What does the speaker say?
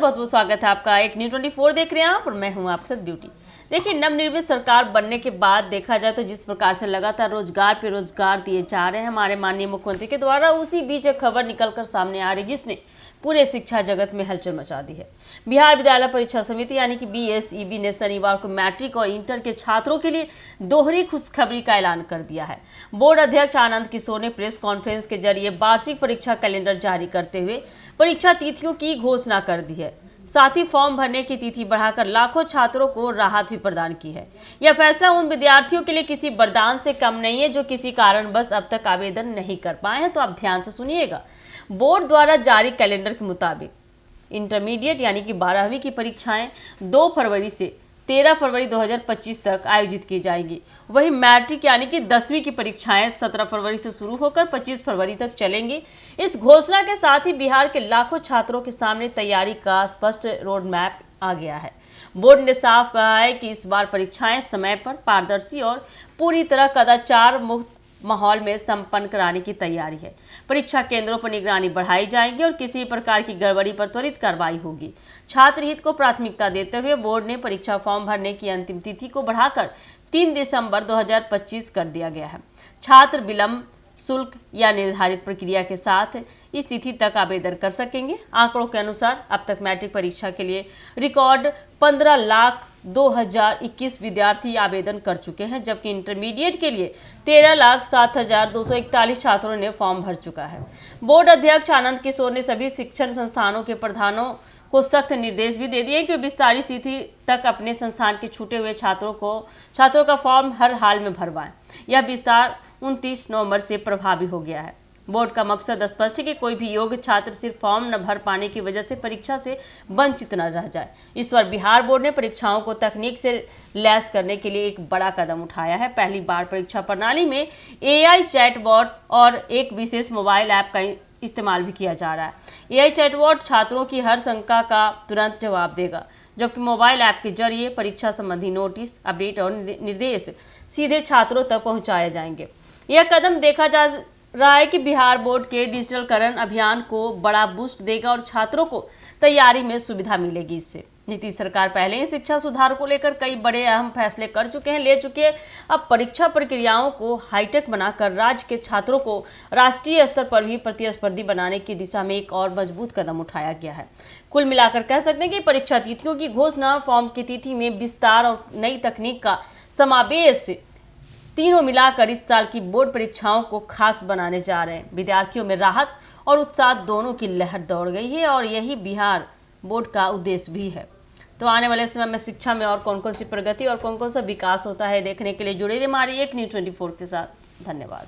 बहुत बहुत स्वागत है आपका। एक न्यूज़ 24 देख रहे हैं आप और मैं हूं आपके साथ ब्यूटी। देखिए, नवनिर्मित सरकार बनने के बाद देखा जाए तो जिस प्रकार से लगातार रोजगार पे रोजगार दिए जा रहे हैं हमारे माननीय मुख्यमंत्री के द्वारा, उसी बीच एक खबर निकलकर सामने आ रही जिसने पूरे शिक्षा जगत में हलचल मचा दी है। बिहार विद्यालय परीक्षा समिति यानी कि BSEB ने शनिवार को मैट्रिक और इंटर के छात्रों के लिए दोहरी खुशखबरी का ऐलान कर दिया है। बोर्ड अध्यक्ष आनंद किशोर ने प्रेस कॉन्फ्रेंस के जरिए वार्षिक परीक्षा कैलेंडर जारी करते हुए परीक्षा तिथियों की घोषणा कर दी है। साथ ही फॉर्म भरने की तिथि बढ़ाकर लाखों छात्रों को राहत भी प्रदान की है। यह फैसला उन विद्यार्थियों के लिए किसी वरदान से कम नहीं है जो किसी कारणवश अब तक आवेदन नहीं कर पाए हैं। तो आप ध्यान से सुनिएगा। बोर्ड द्वारा जारी कैलेंडर के मुताबिक इंटरमीडिएट यानी कि 12वीं की परीक्षाएं 2 फरवरी से 13 फरवरी 2025 तक आयोजित की जाएंगी। वहीं मैट्रिक यानी कि 10वीं की परीक्षाएं 17 फरवरी से शुरू होकर 25 फरवरी तक चलेंगी। इस घोषणा के साथ ही बिहार के लाखों छात्रों के सामने तैयारी का स्पष्ट रोड मैप आ गया है। बोर्ड ने साफ कहा है कि इस बार परीक्षाएं समय पर, पारदर्शी और पूरी तरह कदाचार मुक्त माहौल में संपन्न कराने की तैयारी है। परीक्षा केंद्रों पर निगरानी बढ़ाई जाएगी और किसी प्रकार की गड़बड़ी पर त्वरित कार्रवाई होगी। छात्र हित को प्राथमिकता देते हुए बोर्ड ने परीक्षा फॉर्म भरने की अंतिम तिथि को बढ़ाकर 3 दिसंबर 2025 कर दिया गया है। छात्र विलंब शुल्क या निर्धारित प्रक्रिया के साथ इस तिथि तक आवेदन कर सकेंगे। आंकड़ों के अनुसार अब तक मैट्रिक परीक्षा के लिए रिकॉर्ड 15,02,021 विद्यार्थी आवेदन कर चुके हैं, जबकि इंटरमीडिएट के लिए 13,07,241 छात्रों ने फॉर्म भर चुका है। बोर्ड अध्यक्ष आनंद किशोर ने सभी शिक्षण संस्थानों के प्रधानों को सख्त निर्देश भी दे दिए कि विस्तारित तिथि तक अपने संस्थान के छूटे हुए छात्रों का फॉर्म हर हाल में भरवाएं। यह विस्तार 29 नवंबर से प्रभावी हो गया है। बोर्ड का मकसद स्पष्ट है कि कोई भी योग्य छात्र सिर्फ फॉर्म न भर पाने की वजह से परीक्षा से वंचित न रह जाए। इस बार बिहार बोर्ड ने परीक्षाओं को तकनीक से लैस करने के लिए एक बड़ा कदम उठाया है। पहली बार परीक्षा प्रणाली में AI चैटबॉट और एक विशेष मोबाइल ऐप का इस्तेमाल भी किया जा रहा है। AI चैटबॉट छात्रों की हर शंका का तुरंत जवाब देगा, जबकि मोबाइल ऐप के जरिए परीक्षा संबंधी नोटिस, अपडेट और निर्देश सीधे छात्रों तक पहुंचाए जाएंगे। यह कदम देखा जा रहा है कि बिहार बोर्ड के डिजिटलकरण अभियान को बड़ा बूस्ट देगा और छात्रों को तैयारी में सुविधा मिलेगी। इससे नीतीश सरकार पहले ही शिक्षा सुधार को लेकर कई बड़े अहम फैसले ले चुके हैं। अब परीक्षा प्रक्रियाओं को हाईटेक बनाकर राज्य के छात्रों को राष्ट्रीय स्तर पर भी प्रतिस्पर्धी बनाने की दिशा में एक और मजबूत कदम उठाया गया है। कुल मिलाकर कह सकते हैं कि परीक्षा तिथियों की घोषणा, फॉर्म की तिथि में विस्तार और नई तकनीक का समावेश, तीनों मिलाकर इस साल की बोर्ड परीक्षाओं को खास बनाने जा रहे हैं। विद्यार्थियों में राहत और उत्साह दोनों की लहर दौड़ गई है और यही बिहार बोर्ड का उद्देश्य भी है। तो आने वाले समय में शिक्षा में और कौन कौन सी प्रगति और कौन कौन सा विकास होता है देखने के लिए जुड़े रहिए हमारी एक न्यूज़ 24 के साथ। धन्यवाद।